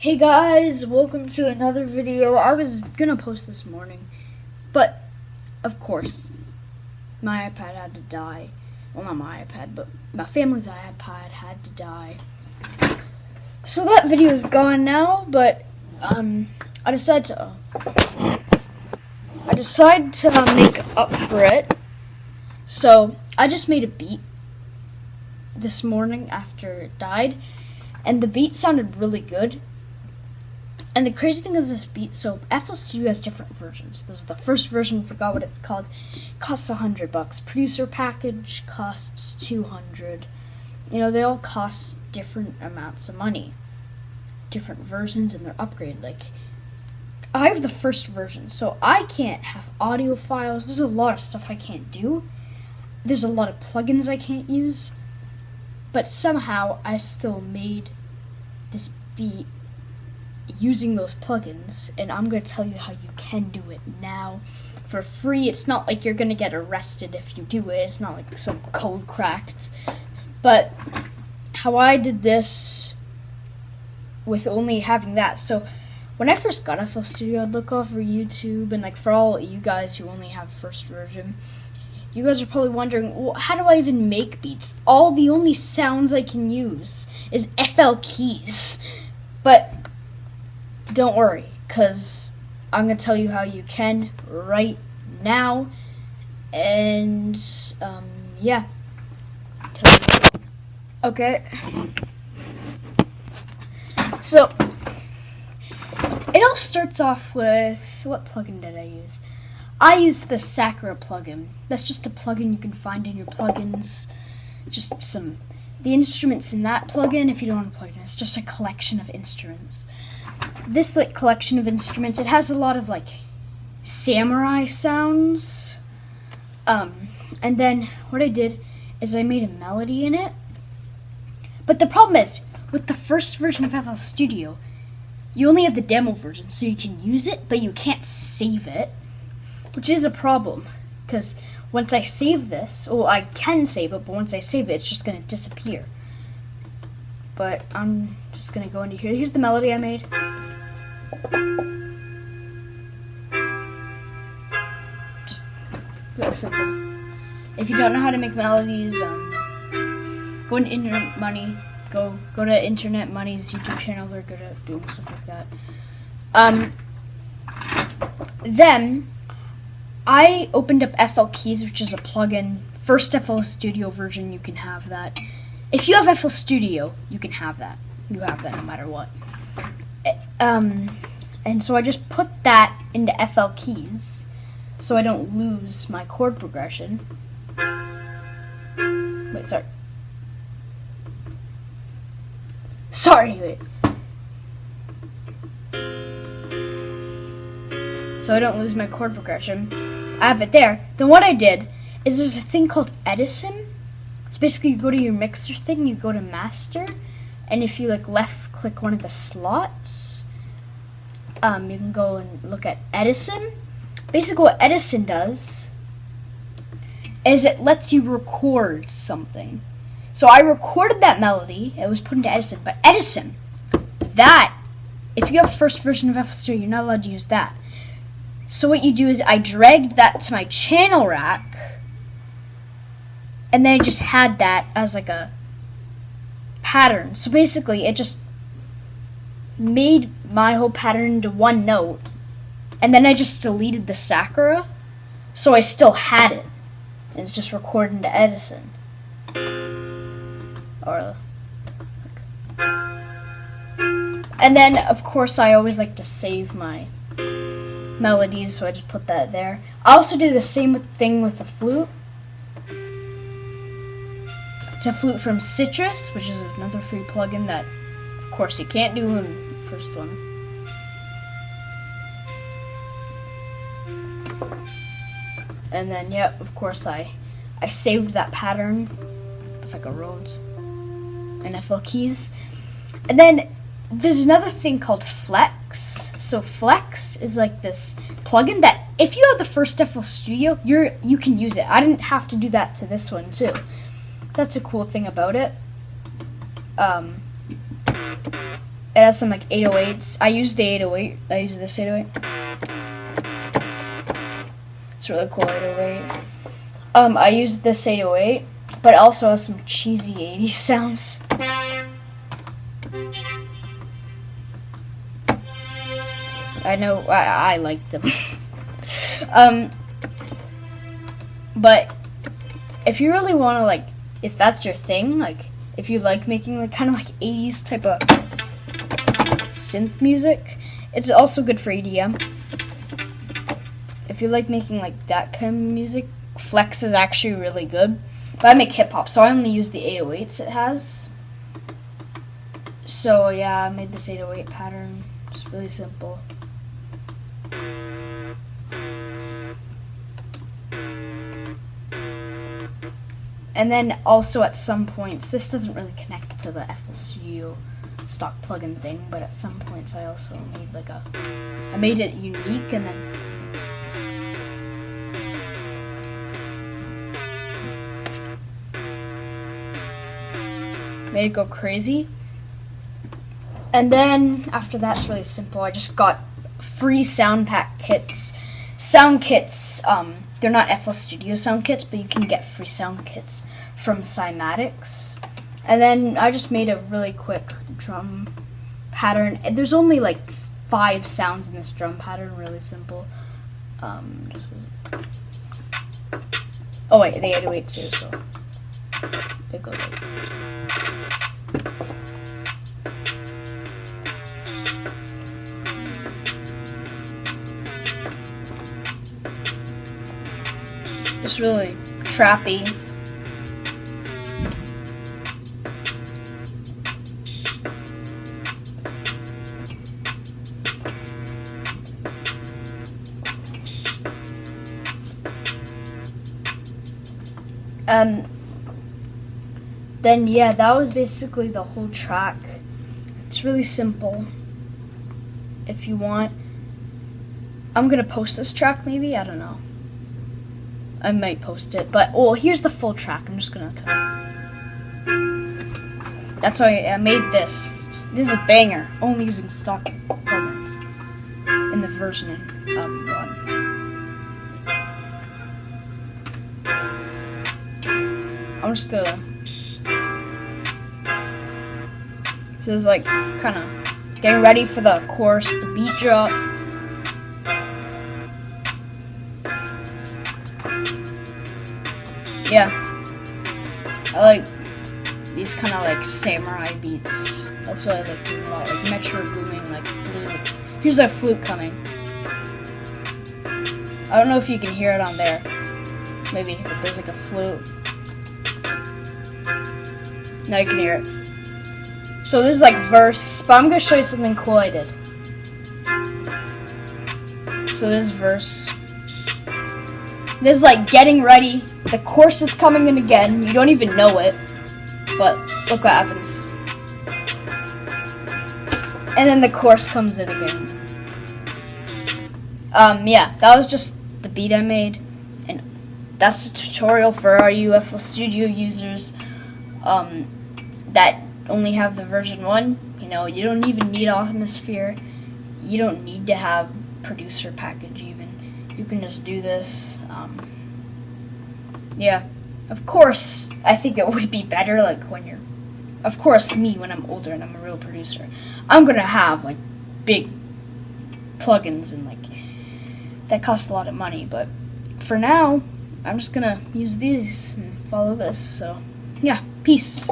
Hey guys, welcome to another video. I was gonna post this morning, but of course, my iPad had to die. Well, not my iPad, but my family's iPad had to die. So that video is gone now, but I decided to make up for it. So I just made a beat this morning after it died, and the beat sounded really good. And the crazy thing is this beat, so FL Studio has different versions. This is the first version, forgot what it's called. Costs $100. Producer package costs $200. You know, they all cost different amounts of money. Different versions and they're upgraded. Like, I have the first version, so I can't have audio files. There's a lot of stuff I can't do. There's a lot of plugins I can't use. But somehow I still made this beat using those plugins, and I'm going to tell you how you can do it now for free. It's not like you're going to get arrested if you do it. It's not like some code cracked. But how I did this with only having that. So when I first got FL Studio, I'd look over YouTube, and like for all you guys who only have first version, you guys are probably wondering, well, how do I even make beats? The only sounds I can use is FL keys. But don't worry, because I'm going to tell you how you can right now. And, yeah. Okay. So, it all starts off with, what plugin did I use? I used the Sakura plugin. That's just a plugin you can find in your plugins. The instruments in that plugin, if you don't want a plugin, it's just a collection of instruments. This collection of instruments, it has a lot of samurai sounds. And then what I did is I made a melody in it. But the problem is, with the first version of FL Studio, you only have the demo version, so you can use it, but you can't save it, which is a problem, because once I save this, I can save it, but once I save it, it's just going to disappear. But I'm just going to go into here. Here's the melody I made. Just real simple. If you don't know how to make melodies, go into Internet Money. Go to Internet Money's YouTube channel. They're good at doing stuff like that. Then I opened up FL Keys, which is a plugin. First FL Studio version, you can have that. If you have FL Studio, you can have that. You have that no matter what. And so I just put that into FL Keys so I don't lose my chord progression. Wait, wait. So I don't lose my chord progression. I have it there. Then what I did is there's a thing called Edison. So basically you go to your mixer thing, you go to master, and if you left click one of the slots, you can go and look at Edison. Basically what Edison does is it lets you record something. So I recorded that melody, it was put into Edison, but Edison, if you have first version of FL Studio, you're not allowed to use that. So what you do is I dragged that to my channel rack, and then I just had that as a pattern. So basically it just made my whole pattern into one note, and then I just deleted the Sakura, so I still had it. And it's just recorded into Edison. And then of course I always like to save my melodies, so I just put that there. I also did the same thing with the flute. It's a flute from Citrus, which is another free plugin that, of course, you can't do in the first one. And then, yeah, of course, I saved that pattern with a Rhodes and FL Keys. And then there's another thing called Flex. So Flex is this plugin that if you have the first FL Studio, you can use it. I didn't have to do that to this one too. That's a cool thing about it. It has some like 808s. I use the 808. I use this 808. It's really cool 808. I use this 808, but it also has some cheesy 80s sounds. I know, I like them. But if you really want to, like, if that's your thing, like, if you like making like kind of like 80s type of synth music, it's also good for EDM. If you like making like that kind of music, Flex is actually really good. But I make hip hop, so I only use the 808s it has. So yeah, I made this 808 pattern. It's really simple. And then also at some points, this doesn't really connect to the FL Studio stock plugin thing, but at some points I also made like I made it unique and then made it go crazy. And then after that's really simple. I just got free sound kits. They're not FL Studio sound kits, but you can get free sound kits from Cymatics. And then I just made a really quick drum pattern. There's only like 5 sounds in this drum pattern, really simple. Oh wait, the 808 too, so it goes like just really trappy. Then yeah, that was basically the whole track. It's really simple. If you want, I'm gonna post this track maybe, I don't know. I might post it, but here's the full track. I'm just gonna that's how I made this. This is a banger, only using stock plugins in the version 1. I'm just gonna. This is like kind of getting ready for the chorus, the beat drop. Yeah, I like these kind of like samurai beats. That's what I like doing a lot, like metro booming, like flute. Here's a flute coming. I don't know if you can hear it on there. Maybe if there's like a flute. Now you can hear it. So this is like verse, but I'm gonna show you something cool I did. So this verse. This is like getting ready. The chorus is coming in again. You don't even know it, but look what happens. And then the chorus comes in again. Yeah, that was just the beat I made, and that's the tutorial for our FL Studio users that only have the version 1. You know, you don't even need Atmosphere. You don't need to have producer package even. You can just do this. Yeah, of course, I think it would be better like when you're, of course, me when I'm older and I'm a real producer, I'm gonna have like big plugins and like that cost a lot of money, but for now, I'm just gonna use these and follow this. So yeah, peace.